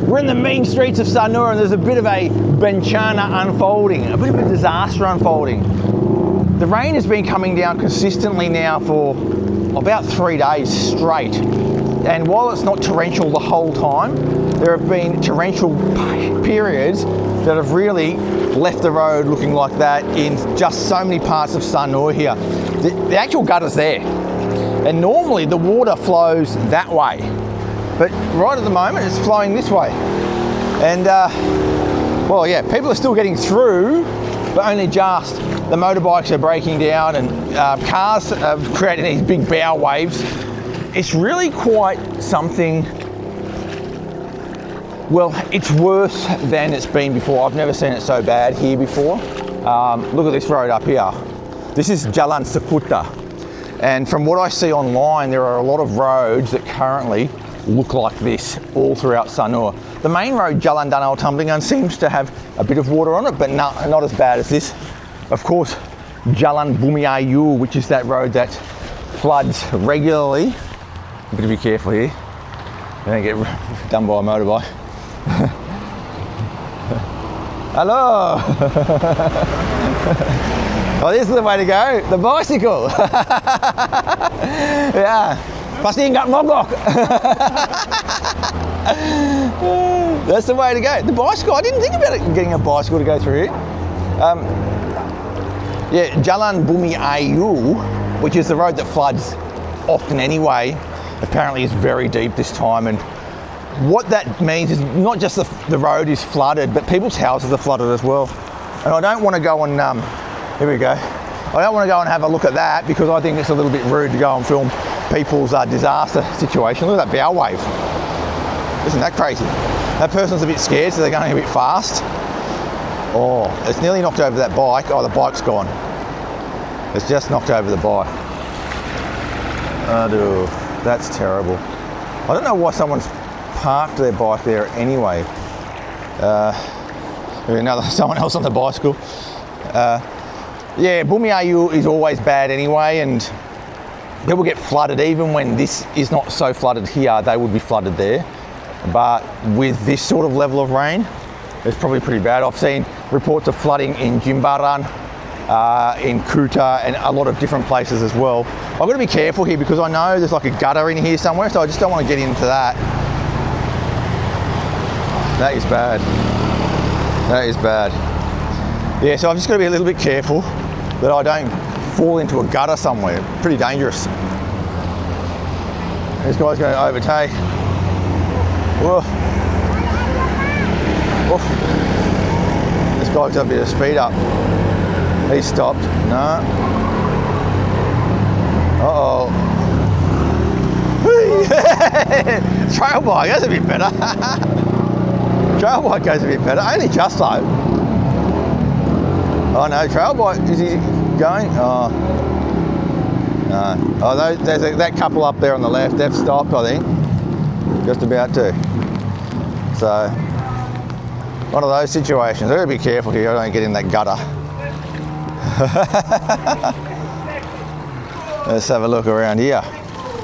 We're in the mean streets of Sanur and there's a bit of a bencana unfolding, a bit of a disaster unfolding. The rain has been coming down consistently now for about 3 days straight. And while it's not torrential the whole time, there have been torrential periods that have really left the road looking like that in just so many parts of Sanur here. The actual gutter's there. And normally the water flows that way. But right at the moment it's flowing this way. And well, yeah, people are still getting through, but only just. The motorbikes are breaking down and cars are creating these big bow waves. It's really quite something. Well, it's worse than it's been before. I've never seen it so bad here before. Look at this road up here. This is Jalan Sekuta. And from what I see online, there are a lot of roads that currently look like this all throughout Sanur. The main road, Jalan Danau Tumblingan, seems to have a bit of water on it, but not as bad as this. Of course, Jalan Bumi Ayu, which is that road that floods regularly. I'm going to be careful here. I don't get done by a motorbike. Hello! Oh, this is the way to go. The bicycle. Yeah. Pasti nggak mogok. That's the way to go. The bicycle. I didn't think about getting a bicycle to go through here. Yeah, Jalan Bumi Ayu, which is the road that floods often anyway, apparently is very deep this time. And what that means is not just the road is flooded, but people's houses are flooded as well. And I don't want to go and here we go. I don't want to go and have a look at that because I think it's a little bit rude to go and film people's disaster situation. Look at that bow wave. Isn't that crazy? That person's a bit scared, so they're going a bit fast. Oh, it's nearly knocked over that bike. Oh, the bike's gone. It's just knocked over the bike. Oh, that's terrible. I don't know why someone's parked their bike there anyway. Someone else on the bicycle. Yeah, Bumi Ayu is always bad anyway, and people get flooded even when this is not so flooded here. They would be flooded there, but with this sort of level of rain, it's probably pretty bad. I've seen reports of flooding in Jimbaran, in Kuta, and a lot of different places as well. I've got to be careful here because I know there's like a gutter in here somewhere, so I just don't want to get into that. That is bad. That is bad. Yeah, so I've just got to be a little bit careful that I don't fall into a gutter somewhere. Pretty dangerous. This guy's going to overtake. Whoa. Oof. This guy's got a bit of speed up. He stopped. No. Uh-oh. Trail bike, that's a bit better. Trail bike goes a bit better. Only just though. Oh no, trail bike, is he going? Oh. No. Oh, there's that couple up there on the left, they've stopped, I think. Just about to. So, one of those situations. I've got to be careful here, I don't get in that gutter. Let's have a look around here.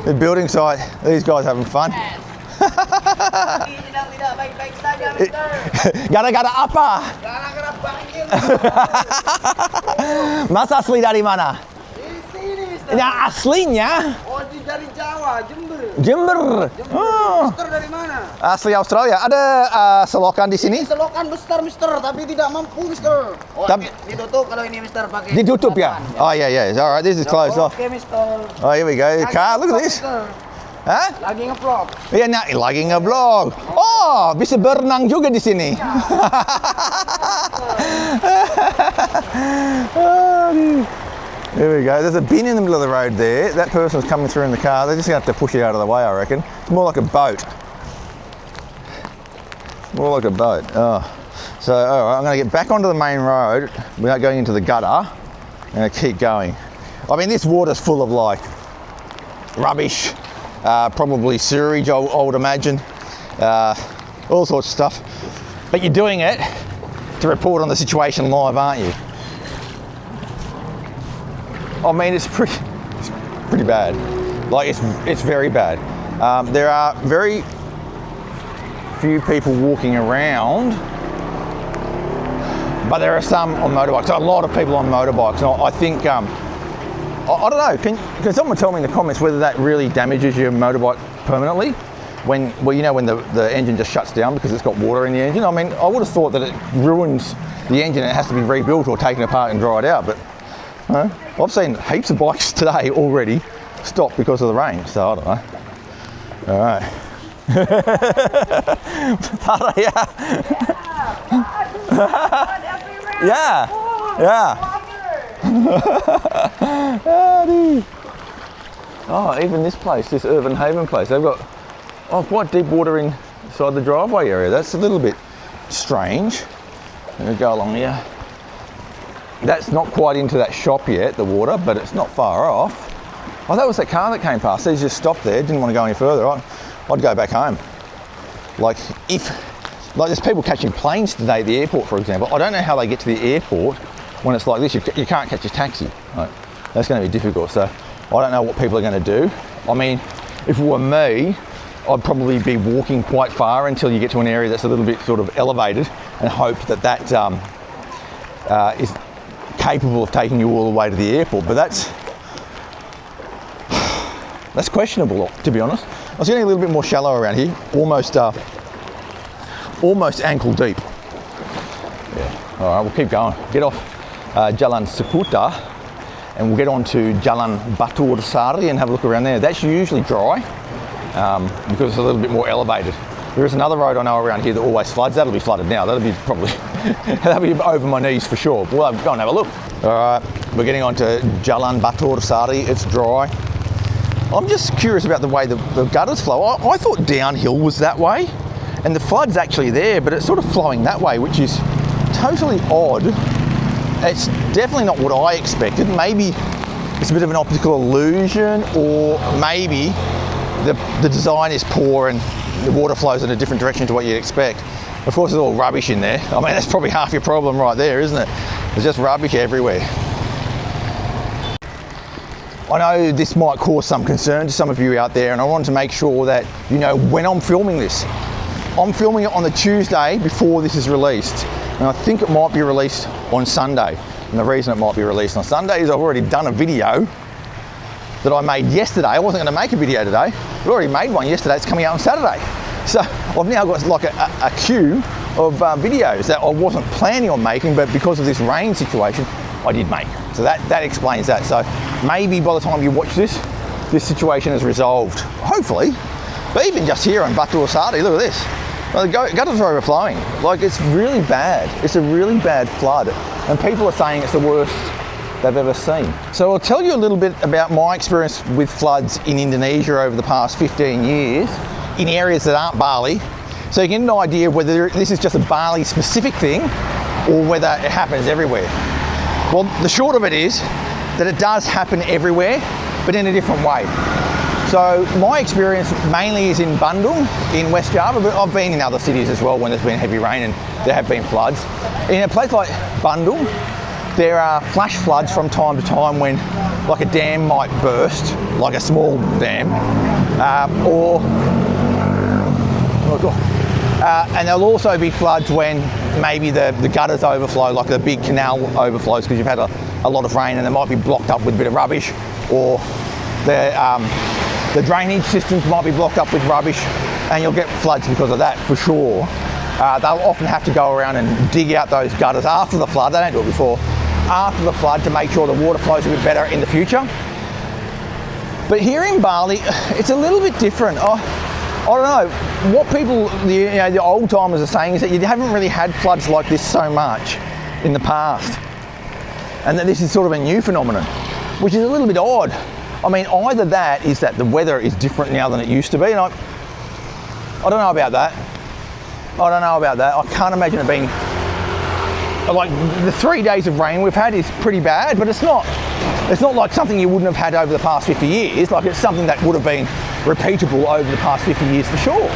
The building site, these guys having fun. Gara-gara apa? Gara-gara banjir. Mas asli dari mana? Di sini, Mister. Yang aslinya? Oh, dari Jawa, Jember. Jember. Oh. Mister dari mana? Asli Australia. Ada selokan di sini? Selokan besar, Mister, tapi tidak mampu, Mister. Oh, ditutup kalau ini, Mister, pakai. Ditutup ya? Oh yeah, yeah. All right, this is closed off. Okay, Mister. Oh, here we go. The car, look at this. Hah? Lagi nge-vlog. Iya, lagi nge-vlog. Oh, bisa berenang juga di sini. There we go. There's a bin in the middle of the road there. That person's coming through in the car. They're just going to have to push it out of the way, I reckon. It's more like a boat. More like a boat. Oh. So, all right, I'm going to get back onto the main road without going into the gutter. I'm going to keep going. I mean, this water's full of like rubbish. Probably sewage, I would imagine, all sorts of stuff. But you're doing it to report on the situation live, aren't you? I mean, it's pretty bad. Like it's very bad. There are very few people walking around, but there are some on motorbikes. So a lot of people on motorbikes. And I think, I don't know, can someone tell me in the comments whether that really damages your motorbike permanently? When the engine just shuts down because it's got water in the engine. I mean, I would have thought that it ruins the engine and it has to be rebuilt or taken apart and dried out, but I've seen heaps of bikes today already stop because of the rain, so I don't know. All right. Oh, even this place, this Urban Haven place, they've got quite deep water inside the driveway area. That's a little bit strange. Let me go along here. That's not quite into that shop yet, the water, but it's not far off. Oh, that was that car that came past. He just stopped there, didn't want to go any further. I'd go back home. Like there's people catching planes today at the airport, for example. I don't know how they get to the airport when it's like this. You can't catch a taxi. Right? That's going to be difficult. So I don't know what people are going to do. I mean, if it were me, I'd probably be walking quite far until you get to an area that's a little bit sort of elevated and hope that is capable of taking you all the way to the airport. But that's questionable, to be honest. I was getting a little bit more shallow around here, almost ankle deep. Yeah. All right, we'll keep going. Get off Jalan Seputar and we'll get on to Jalan Batur Sari and have a look around there. That's usually dry because it's a little bit more elevated. There is another road I know around here that always floods. That'll be flooded now. That'll be probably that'll be over my knees for sure. We'll go and have a look. All right, we're getting on to Jalan Batur Sari. It's dry. I'm just curious about the way the gutters flow. I thought downhill was that way, and the flood's actually there, but it's sort of flowing that way, which is totally odd. It's definitely not what I expected. Maybe it's a bit of an optical illusion, or maybe the design is poor and the water flows in a different direction to what you'd expect. Of course, there's all rubbish in there. I mean, that's probably half your problem right there, isn't it? There's just rubbish everywhere. I know this might cause some concern to some of you out there, and I want to make sure that you know when I'm filming this. I'm filming it on the Tuesday before this is released, and I think it might be released on Sunday. And the reason it might be released on Sunday is I've already done a video that I made yesterday. I wasn't going to make a video today. I already made one yesterday. It's coming out on Saturday. So I've now got like a queue of videos that I wasn't planning on making, but because of this rain situation, I did make. So that explains that. So maybe by the time you watch this situation is resolved, hopefully. But even just here on Batur Sari, look at this. Well, the gutters are overflowing. Like, it's really bad. It's a really bad flood. And people are saying it's the worst they've ever seen. So I'll tell you a little bit about my experience with floods in Indonesia over the past 15 years in areas that aren't Bali. So you can get an idea of whether this is just a Bali specific thing or whether it happens everywhere. Well, the short of it is that it does happen everywhere, but in a different way. So my experience mainly is in Bandung, in West Java, but I've been in other cities as well when there's been heavy rain and there have been floods. In a place like Bandung, there are flash floods from time to time when like a dam might burst, like a small dam, and there'll also be floods when maybe the gutters overflow, like the big canal overflows because you've had a lot of rain and it might be blocked up with a bit of rubbish, or the drainage systems might be blocked up with rubbish, and you'll get floods because of that for sure. They'll often have to go around and dig out those gutters after the flood. They don't do it before. After the flood to make sure the water flows a bit better in the future. But here in Bali, it's a little bit different. I don't know, what people, the old timers are saying is that you haven't really had floods like this so much in the past, and that this is sort of a new phenomenon, which is a little bit odd. I mean, either that is that the weather is different now than it used to be, and I don't know about that. I can't imagine it being, like, the 3 days of rain we've had is pretty bad, but it's not like something you wouldn't have had over the past 50 years. Like, it's something that would have been repeatable over the past 50 years for sure.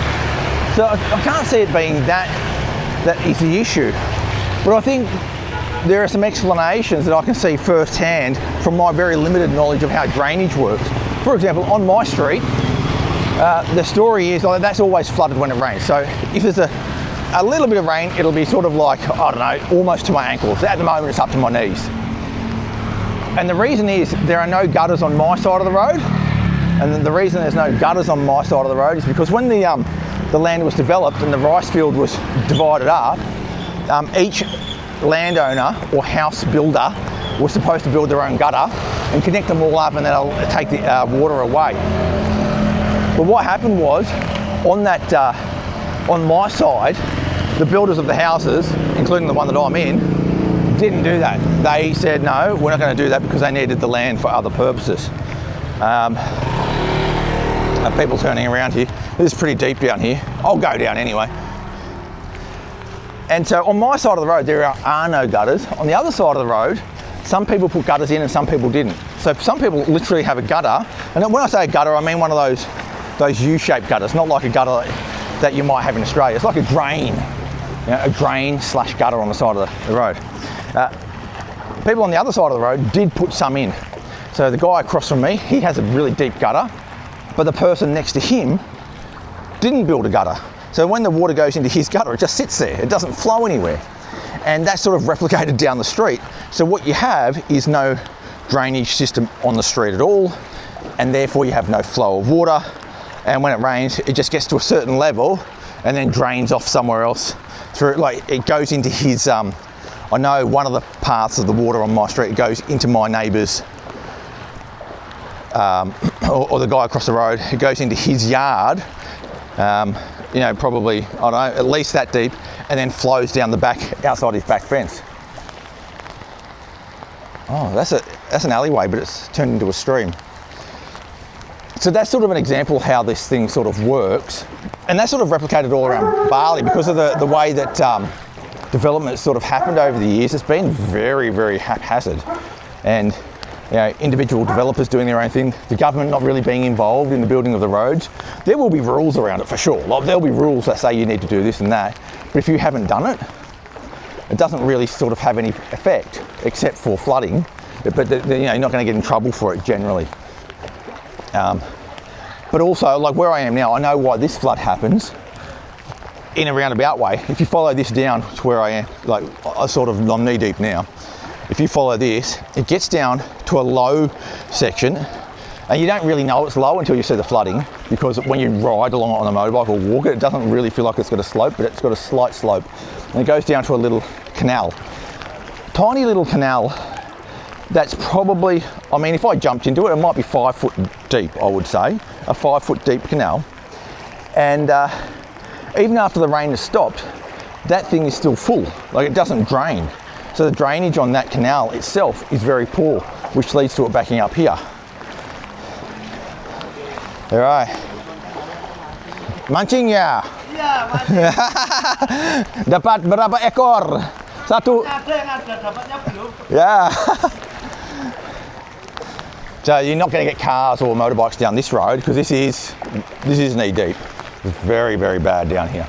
So I can't see it being that is the issue. But I think there are some explanations that I can see firsthand from my very limited knowledge of how drainage works. for example, on my street, the story is like that's always flooded when it rains. So if there's a little bit of rain, it'll be sort of like, I don't know, almost to my ankles. At the moment, it's up to my knees. And the reason is there are no gutters on my side of the road. And the reason there's no gutters on my side of the road is because when the land was developed and the rice field was divided up, each landowner or house builder was supposed to build their own gutter and connect them all up, and that'll take the water away. But what happened was, on my side, the builders of the houses, including the one that I'm in, didn't do that. They said, no, we're not going to do that because they needed the land for other purposes. People turning around here. This is pretty deep down here. I'll go down anyway. And so on my side of the road, there are no gutters. On the other side of the road, some people put gutters in and some people didn't. So some people literally have a gutter. And when I say a gutter, I mean one of those U-shaped gutters, not like a gutter that you might have in Australia. It's like a drain, a drain/gutter on the side of the road. People on the other side of the road did put some in. So the guy across from me, he has a really deep gutter, but the person next to him didn't build a gutter. So when the water goes into his gutter, it just sits there. It doesn't flow anywhere. And that's sort of replicated down the street. So what you have is no drainage system on the street at all, and therefore you have no flow of water. And when it rains, it just gets to a certain level and then drains off somewhere else through, like it goes into his, I know one of the paths of the water on my street goes into my neighbour's, or the guy across the road, it goes into his yard, probably, I don't know, at least that deep, and then flows down the back, outside his back fence. Oh, that's an alleyway, but it's turned into a stream. So that's sort of an example of how this thing sort of works. And that's sort of replicated all around Bali because of the way that development sort of happened over the years. It's been very, very haphazard. And individual developers doing their own thing, the government not really being involved in the building of the roads. There will be rules around it for sure. Like, there'll be rules that say you need to do this and that. But if you haven't done it, it doesn't really sort of have any effect except for flooding. But you're not going to get in trouble for it generally. But also, like where I am now, I know why this flood happens in a roundabout way. If you follow this down to where I am, like I'm knee deep now. If you follow this, it gets down to a low section, and you don't really know it's low until you see the flooding, because when you ride along it on a motorbike or walk it doesn't really feel like it's got a slope, but it's got a slight slope. And it goes down to a little canal. Tiny little canal that's probably, I mean, if I jumped into it, it might be 5 foot deep, I would say. A 5 foot deep canal. And even after the rain has stopped, that thing is still full. Like, it doesn't drain. So the drainage on that canal itself is very poor, which leads to it backing up here. All right. Mancing ya? Iya, mancing. Dapat berapa ekor? Satu. Ada yang ada, dapatnya belum. Yeah. So you're not going to get cars or motorbikes down this road because this is knee deep. It's very, very bad down here.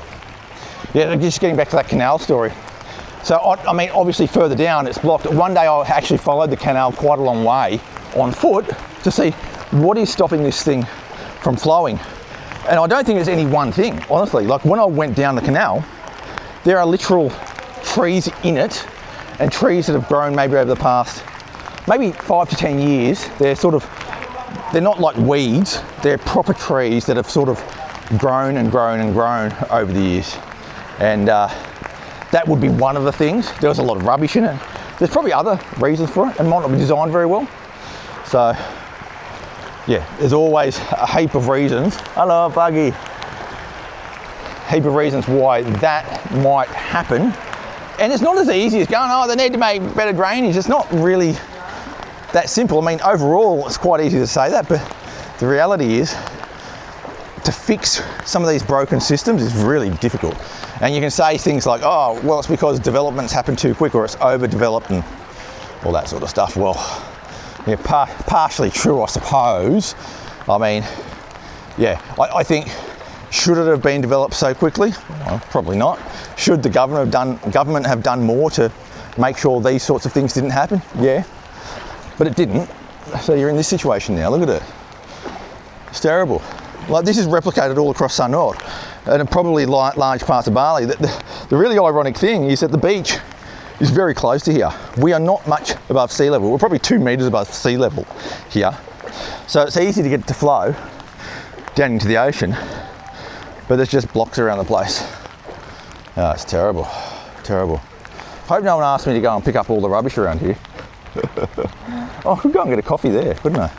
Yeah, just getting back to that canal story. So I mean, obviously further down it's blocked. One day I actually followed the canal quite a long way on foot to see what is stopping this thing from flowing. And I don't think it's any one thing, honestly. Like when I went down the canal, there are literal trees in it, and trees that have grown maybe over the past, maybe 5 to 10 years. They're not like weeds, they're proper trees that have sort of grown and grown and grown over the years. And that would be one of the things. There was a lot of rubbish in it. There's probably other reasons for it, and might not be designed very well. So yeah, there's always a heap of reasons. Hello, Buggy. Heap of reasons why that might happen. And it's not as easy as going, oh, they need to make better drainage. It's not really that simple. I mean, overall, it's quite easy to say that, but the reality is to fix some of these broken systems is really difficult. And you can say things like, oh, well, it's because development's happened too quick, or it's overdeveloped and all that sort of stuff. Well, yeah, partially true, I suppose. I mean, yeah, I think, should it have been developed so quickly? Well, probably not. Should the government have done more to make sure these sorts of things didn't happen? Yeah, but it didn't. So you're in this situation now. Look at it. It's terrible. Like, this is replicated all across Sanur and probably large parts of Bali. The really ironic thing is that the beach is very close to here. We are not much above sea level. We're probably 2 meters above sea level here. So it's easy to get it to flow down into the ocean, but there's just blocks around the place. Oh, it's terrible, terrible. Hope no one asked me to go and pick up all the rubbish around here. Oh, I could go and get a coffee there, couldn't I?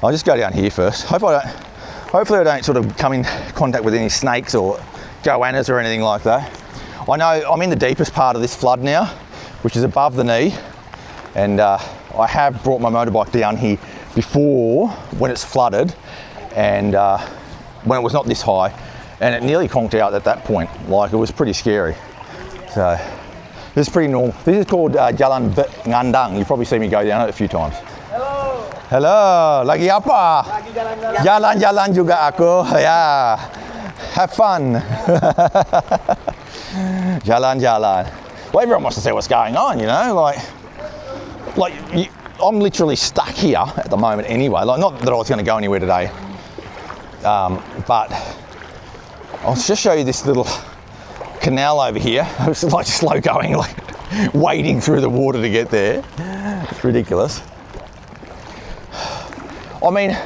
I'll just go down here first. Hopefully I don't sort of come in contact with any snakes or goannas or anything like that. I know I'm in the deepest part of this flood now, which is above the knee, and I have brought my motorbike down here before when it's flooded and when it was not this high, and it nearly conked out at that point. Like, it was pretty scary. So this is pretty normal. This is called Jalan Ngandang. You've probably seen me go down it a few times. Hello. Hello, lagi apa? Lagi jalan-jalan. Jalan-jalan juga aku, ya. Have fun. Jalan-jalan. Well, everyone wants to see what's going on, you know, I'm literally stuck here at the moment anyway. Like, not that I was going to go anywhere today, but I'll just show you this little canal over here. It's like slow going, like wading through the water to get there. It's ridiculous. I mean,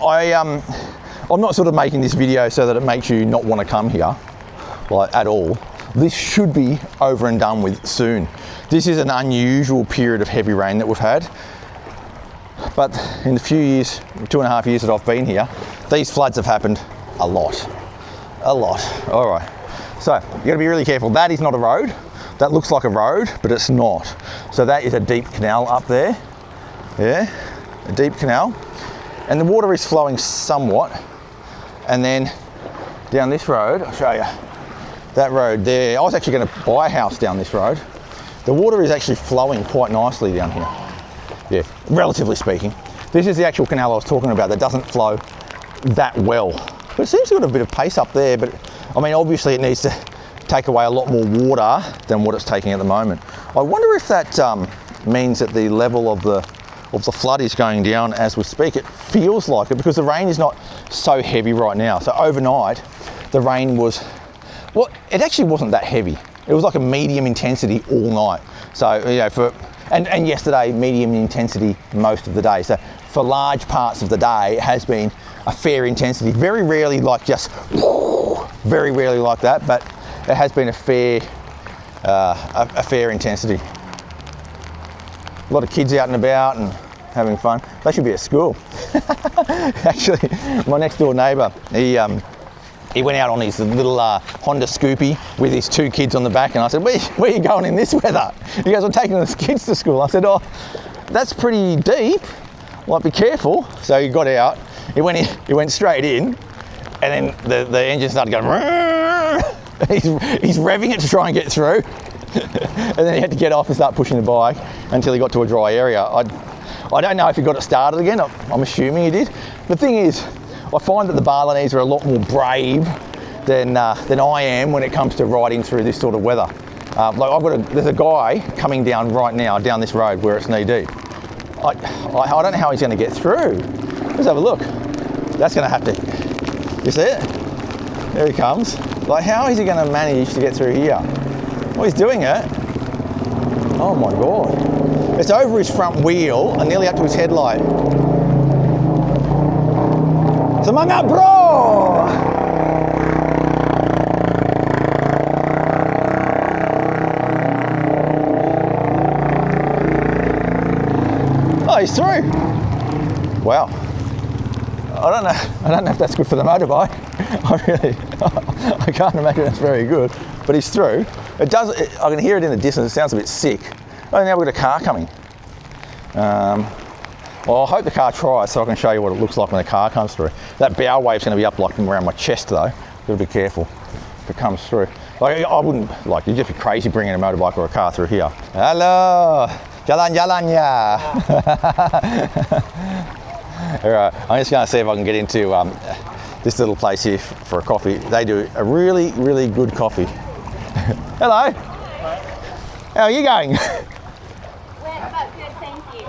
I'm not sort of making this video so that it makes you not want to come here, like, at all. This should be over and done with soon. This is an unusual period of heavy rain that we've had, but in the few years, 2.5 years that I've been here, these floods have happened a lot. All right, so you gotta be really careful. That is not a road. That looks like a road, but it's not. So that is a deep canal up there. Yeah, a deep canal. And the water is flowing somewhat. And then down this road, I'll show you. That road there, I was actually going to buy a house down this road. The water is actually flowing quite nicely down here. Yeah, relatively speaking. This is the actual canal I was talking about that doesn't flow that well. But it seems to have a bit of pace up there, but I mean, obviously it needs to take away a lot more water than what it's taking at the moment. I wonder if that means that the level of the flood is going down as we speak. It feels like it because the rain is not so heavy right now. So overnight, the rain was, well, it actually wasn't that heavy. It was like a medium intensity all night. So, you know, and yesterday, medium intensity most of the day. So for large parts of the day, it has been a fair intensity. Very rarely like just, very rarely like that, but it has been a fair intensity. A lot of kids out and about and having fun. They should be at school. Actually, my next door neighbour, he went out on his little Honda Scoopy with his 2 kids on the back, and I said, where are you going in this weather? He goes, I'm taking the kids to school. I said, oh, that's pretty deep. Well, be careful. So he got out, he went straight in, and then the engine started going, he's revving it to try and get through. And then he had to get off and start pushing the bike until he got to a dry area. I don't know if he got it started again. I'm assuming he did. The thing is, I find that the Balinese are a lot more brave than I am when it comes to riding through this sort of weather. There's a guy coming down right now down this road where it's knee deep. I don't know how he's going to get through. Let's have a look. That's going to have to. You see it? There he comes. Like, how is he going to manage to get through here? Well, he's doing it. Oh my God. It's over his front wheel and nearly up to his headlight. Semangat, bro! Oh, he's through. Wow. I don't know if that's good for the motorbike. I can't imagine that's very good, but he's through. I can hear it in the distance. It sounds a bit sick. Oh, now we've got a car coming. Well, I hope the car tries so I can show you what it looks like when the car comes through. That bow wave's going to be up like around my chest though. Gotta be careful if it comes through. Like, I wouldn't, like, you'd just be crazy bringing a motorbike or a car through here. Hello, jalan-jalan ya. All right, I'm just going to see if I can get into this little place here for a coffee. They do a really, really good coffee. Hello. How are you going? Good, thank you.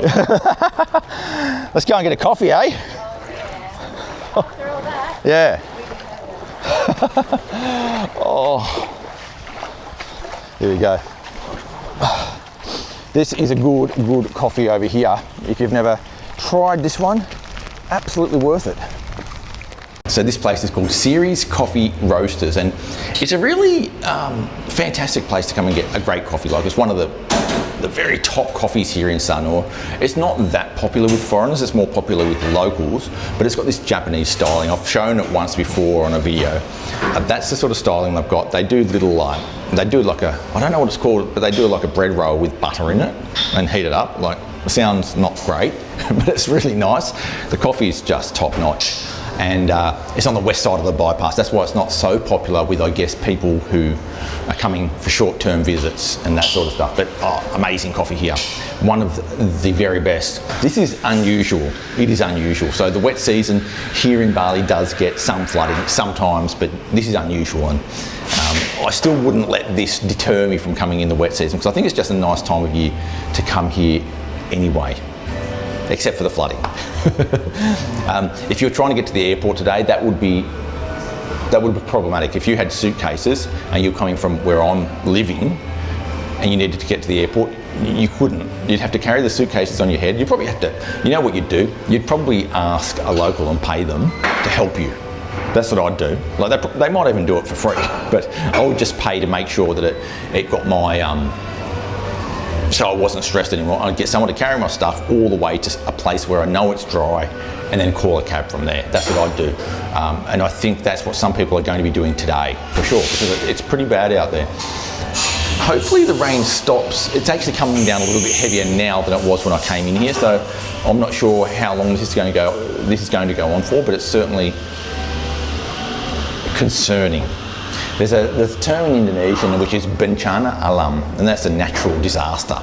Let's go and get a coffee, eh? Yeah. After all that. Yeah. Oh. Here we go. This is a good coffee over here. If you've never tried this one, absolutely worth it. So this place is called Series Coffee Roasters, and it's a really fantastic place to come and get a great coffee. Like, it's one of the very top coffees here in Sanur. It's not that popular with foreigners, it's more popular with locals, but it's got this Japanese styling. I've shown it once before on a video. That's the sort of styling they've got. They do little, they do like a, I don't know what it's called, but they do like a bread roll with butter in it and heat it up. Like, it sounds not great, but it's really nice. The coffee is just top notch. And it's on the west side of the bypass. That's why it's not so popular with, I guess, people who are coming for short-term visits and that sort of stuff. But amazing coffee here. One of the very best. This is unusual. It is unusual. So the wet season here in Bali does get some flooding sometimes, but this is unusual. And I still wouldn't let this deter me from coming in the wet season, because I think it's just a nice time of year to come here anyway, except for the flooding. If you're trying to get to the airport today, that would be problematic. If you had suitcases and you're coming from where I'm living and you needed to get to the airport, you couldn't. You'd have to carry the suitcases on your head. You'd probably have to, you know what you'd do? You'd probably ask a local and pay them to help you. That's what I'd do. Like, they might even do it for free, but I would just pay to make sure that it got my, so I wasn't stressed anymore. I'd get someone to carry my stuff all the way to a place where I know it's dry, and then call a cab from there. That's what I'd do. And I think that's what some people are going to be doing today, for sure, because it's pretty bad out there. Hopefully the rain stops. It's actually coming down a little bit heavier now than it was when I came in here, so I'm not sure how long this is going to go on for, but it's certainly concerning. There's a term in Indonesian which is bencana alam, and that's a natural disaster.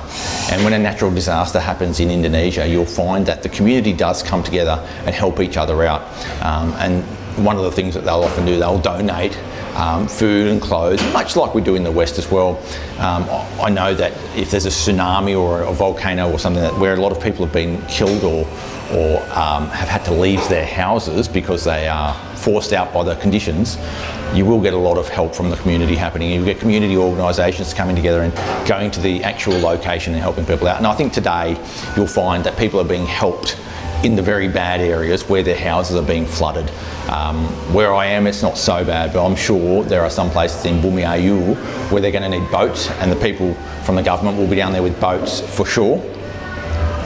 And when a natural disaster happens in Indonesia, you'll find that the community does come together and help each other out. And one of the things that they'll often do, they'll donate food and clothes, much like we do in the West as well. I know that if there's a tsunami or a volcano or something where a lot of people have been killed or have had to leave their houses because they are forced out by the conditions, you will get a lot of help from the community happening. You get community organisations coming together and going to the actual location and helping people out. And I think today you'll find that people are being helped in the very bad areas where their houses are being flooded. Where I am, it's not so bad, but I'm sure there are some places in Bumi Ayu where they're going to need boats, and the people from the government will be down there with boats for sure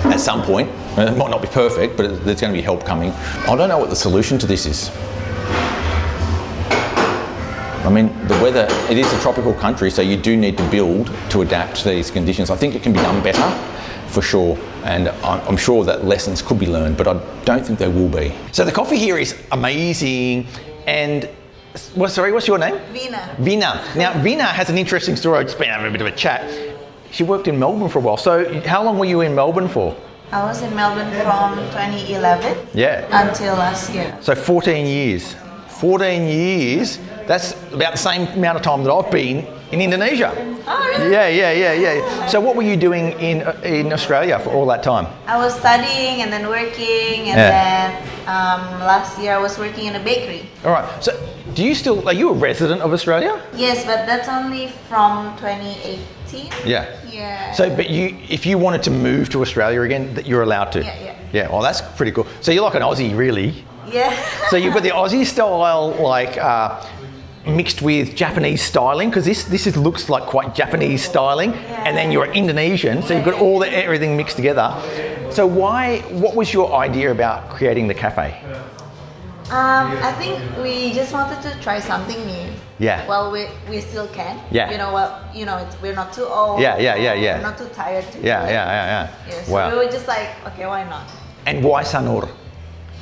at some point. It might not be perfect, but there's going to be help coming. I don't know what the solution to this is. I mean, the weather, it is a tropical country, so you do need to build to adapt to these conditions. I think it can be done better, for sure, and I'm sure that lessons could be learned, but I don't think they will be. So the coffee here is amazing, and what's your name? Vina. Vina. Now, Vina has an interesting story. I've just been having a bit of a chat. She worked in Melbourne for a while. So how long were you in Melbourne for? I was in Melbourne from 2011 until last year. So 14 years. 14 years, that's about the same amount of time that I've been in Indonesia. Oh, really? Yeah. So what were you doing in Australia for all that time? I was studying and then working, and then last year I was working in a bakery. All right. So are you a resident of Australia? Yes, but that's only from 2018. Yeah. So, but if you wanted to move to Australia again, that you're allowed to? Yeah, well, that's pretty cool. So you're like an Aussie, really? Yeah. So you've got the Aussie style, like, mixed with Japanese styling, because this looks like quite Japanese styling, and then you're Indonesian, so you've got everything mixed together. So what was your idea about creating the cafe? I think we just wanted to try something new. Yeah. Well, we still can. Yeah. We're not too old. Yeah. We're not too tired to do it. Yeah. So Wow. we were just like, okay, why not? And why Sanur?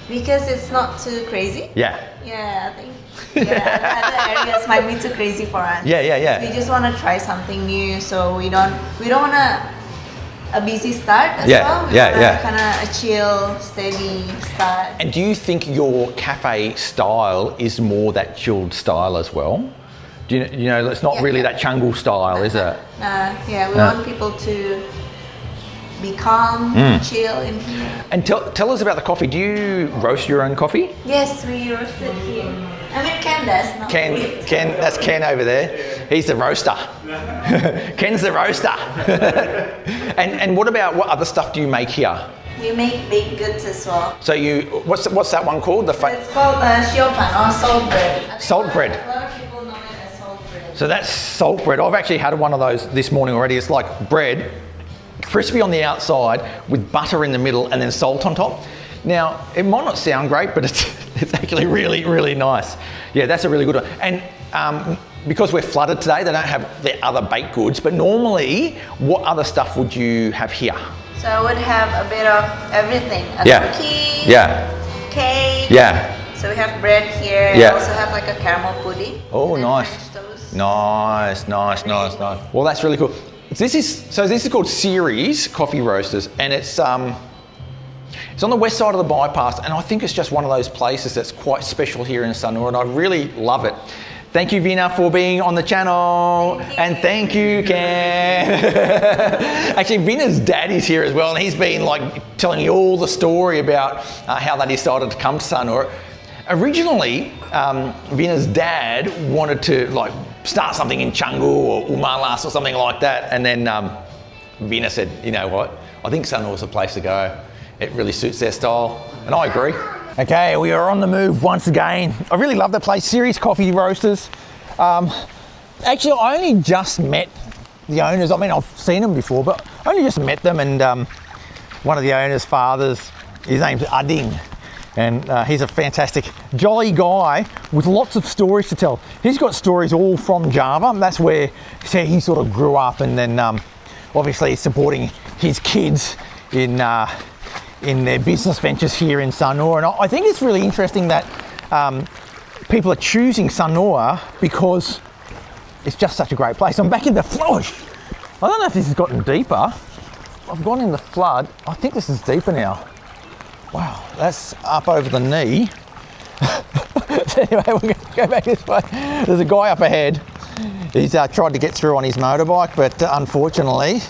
Because it's not too crazy. Yeah. Yeah, I think other areas might be too crazy for us. Yeah. We just want to try something new, so we don't want a busy start as well. We want kind of a chill, steady start. And do you think your cafe style is more that chilled style as well? Do you know it's not really that Canggu style, is it? We want people to be calm, chill in here. And tell us about the coffee. Do you roast your own coffee? Yes, we roast it here. I mean, Ken does, not me. Ken, that's Ken over there. He's the roaster. Ken's the roaster. and what other stuff do you make here? We make baked goods as well. So what's that one called? It's called siopan or salt bread. Salt bread. A lot of people know it as salt bread. So that's salt bread. I've actually had one of those this morning already. It's like bread, crispy on the outside with butter in the middle and then salt on top. Now, it might not sound great, but it's actually really, really nice. Yeah, that's a really good one. And because we're flooded today, they don't have the other baked goods, but normally, what other stuff would you have here? So I would have a bit of everything. A cookie, cake. Yeah. So we have bread here. Yeah. We also have like a caramel pudding. Oh, nice. French toast. Nice. Well, that's really cool. This is called Series Coffee Roasters, and it's on the west side of the bypass, and I think it's just one of those places that's quite special here in Sanur, and I really love it. Thank you, Vina, for being on the channel. And thank you, Ken. Actually, Vina's dad is here as well, and he's been like telling you all the story about how they decided to come to Sanur. Originally, Vina's dad wanted to like start something in Canggu or Umalas or something like that, and then Vina said, you know what, I think Sanur's a place to go. It really suits their style, and I agree. Okay, we are on the move once again. I really love the place, Series Coffee Roasters. Actually, I only just met the owners. I mean, I've seen them before, but I only just met them, and one of the owners' fathers, his name's Ading, and he's a fantastic, jolly guy with lots of stories to tell. He's got stories all from Java. That's where he sort of grew up, and then obviously supporting his kids in their business ventures here in Sanur. And I think it's really interesting that people are choosing Sanur because it's just such a great place. I'm back in the flood. I don't know if this has gotten deeper. I've gone in the flood. I think this is deeper now. Wow, that's up over the knee. So anyway, we're going to go back this way. There's a guy up ahead. He's tried to get through on his motorbike, but unfortunately,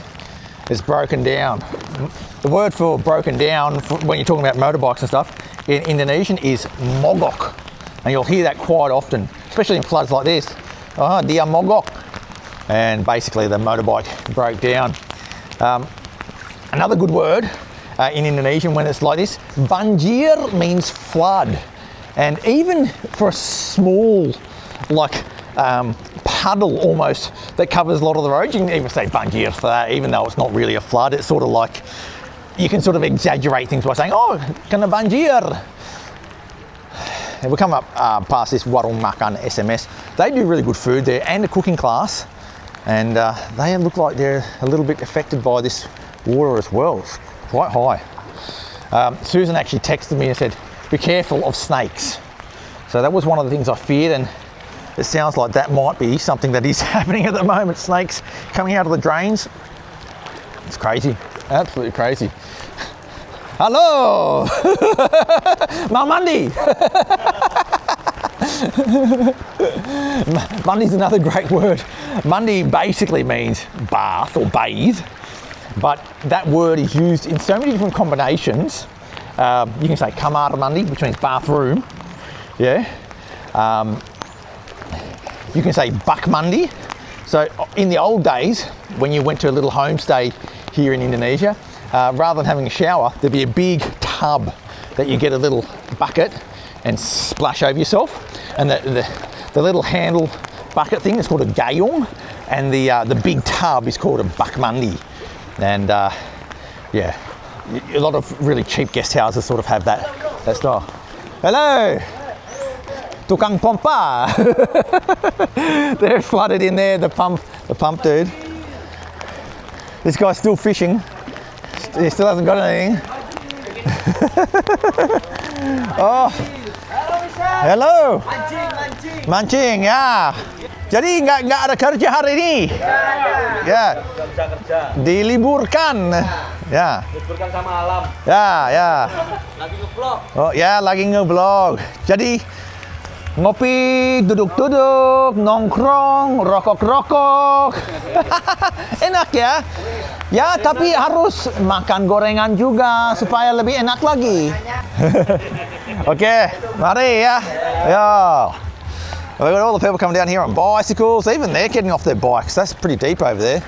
it's broken down. The word for broken down when you're talking about motorbikes and stuff in Indonesian is mogok. And you'll hear that quite often, especially in floods like this. Oh, dia mogok. And basically the motorbike broke down. Another good word in Indonesian when it's like this, banjir means flood. And even for a small, like, puddle almost that covers a lot of the roads, you can even say banjir for that, even though it's not really a flood. It's sort of like, you can sort of exaggerate things by saying, oh, kena banjir. And we come up past this Warung Makan SMS. They do really good food there and a cooking class. And they look like they're a little bit affected by this water as well. It's quite high. Susan actually texted me and said, be careful of snakes. So that was one of the things I feared, and it sounds like that might be something that is happening at the moment. Snakes coming out of the drains. It's crazy, absolutely crazy. Hello! Mau mandi! Mandi's another great word. Mandi basically means bath or bathe, but that word is used in so many different combinations. You can say kamar mandi, which means bathroom. Yeah. You can say bak mandi. So in the old days, when you went to a little homestay here in Indonesia, rather than having a shower, there'd be a big tub that you get a little bucket and splash over yourself. And the little handle bucket thing is called a gayung, and the big tub is called a bak mandi. And yeah, a lot of really cheap guest houses sort of have that style. Hello! Tukang pompa. They're flooded in there, the pump dude. This guy's still fishing. He still hasn't got anything. Oh. Hello. Mancing, ya. Jadi nggak ada kerja hari ini. Ya. Diliburkan. Ya. Liburkan sama alam. Ya. Lagi nge-vlog. Oh ya, lagi nge-vlog. Jadi Ngopi, duduk-duduk, nongkrong, rokok-rokok. Enak ya? Ya, tapi harus makan gorengan juga supaya lebih enak lagi. Oke, mari ya. Yo. We've got all the people coming down here on bicycles. Even they're getting off their bikes. That's pretty deep over there.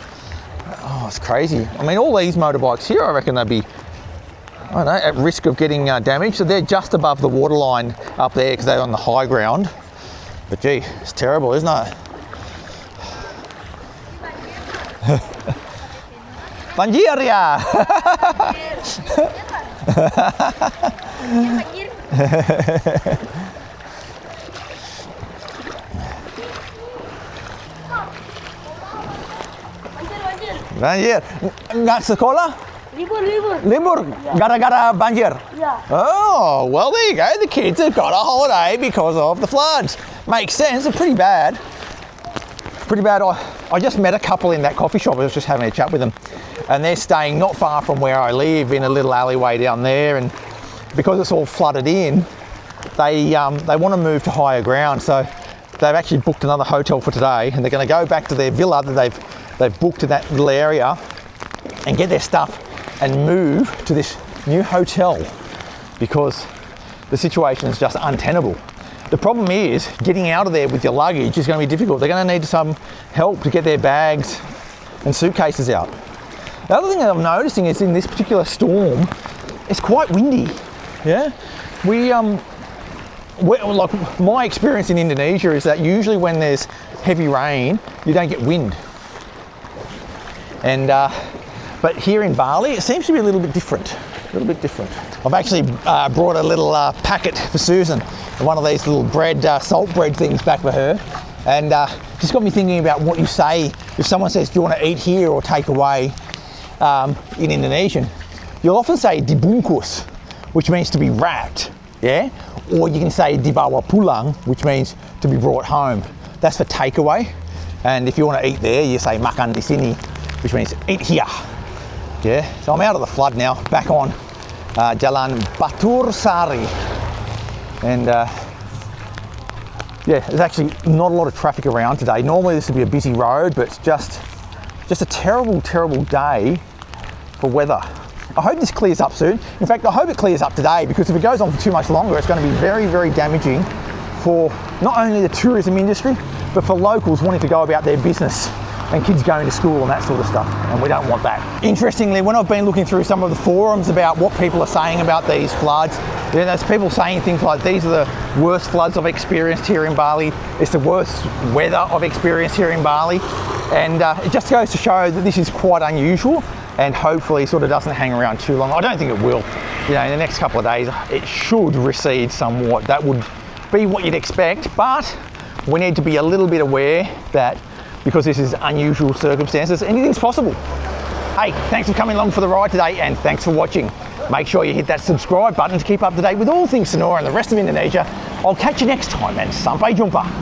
Oh, it's crazy. I mean, all these motorbikes here, I reckon they'd be, I don't know, at risk of getting damaged. So they're just above the waterline up there because they're on the high ground. But gee, it's terrible, isn't it? Banjir ya. Banjir. Nggak sekolah? Libur. Gara-gara banjir? Yeah. Oh, well there you go. The kids have got a holiday because of the floods. Makes sense. They're pretty bad. Pretty bad. I just met a couple in that coffee shop. I was just having a chat with them. And they're staying not far from where I live in a little alleyway down there. And because it's all flooded in, they want to move to higher ground. So they've actually booked another hotel for today. And they're going to go back to their villa that they've booked in that little area and get their stuff and move to this new hotel because the situation is just untenable. The problem is getting out of there with your luggage is going to be difficult. They're going to need some help to get their bags and suitcases out. The other thing that I'm noticing is in this particular storm, it's quite windy. Yeah, like my experience in Indonesia is that usually when there's heavy rain, you don't get wind. And but here in Bali, it seems to be a little bit different. I've actually brought a little packet for Susan, one of these little bread, salt bread things back for her. And just got me thinking about what you say if someone says, do you want to eat here or take away in Indonesian? You'll often say dibungkus, which means to be wrapped, yeah? Or you can say dibawa pulang, which means to be brought home. That's for takeaway. And if you want to eat there, you say makan di sini, which means eat here. Yeah, so I'm out of the flood now, back on Jalan Batur Sari. And yeah, there's actually not a lot of traffic around today. Normally this would be a busy road, but it's just a terrible, terrible day for weather. I hope this clears up soon. In fact, I hope it clears up today, because if it goes on for too much longer, it's going to be very, very damaging for not only the tourism industry, but for locals wanting to go about their business and kids going to school and that sort of stuff, and we don't want that. Interestingly, when I've been looking through some of the forums about what people are saying about these floods, there's people saying things like, these are the worst floods I've experienced here in Bali, it's the worst weather I've experienced here in Bali, and it just goes to show that this is quite unusual, and hopefully sort of doesn't hang around too long. I don't think it will. You know, in the next couple of days, it should recede somewhat. That would be what you'd expect, but we need to be a little bit aware that because this is unusual circumstances, anything's possible. Hey, thanks for coming along for the ride today, and thanks for watching. Make sure you hit that subscribe button to keep up to date with all things Sanur and the rest of Indonesia. I'll catch you next time, and sampai jumpa.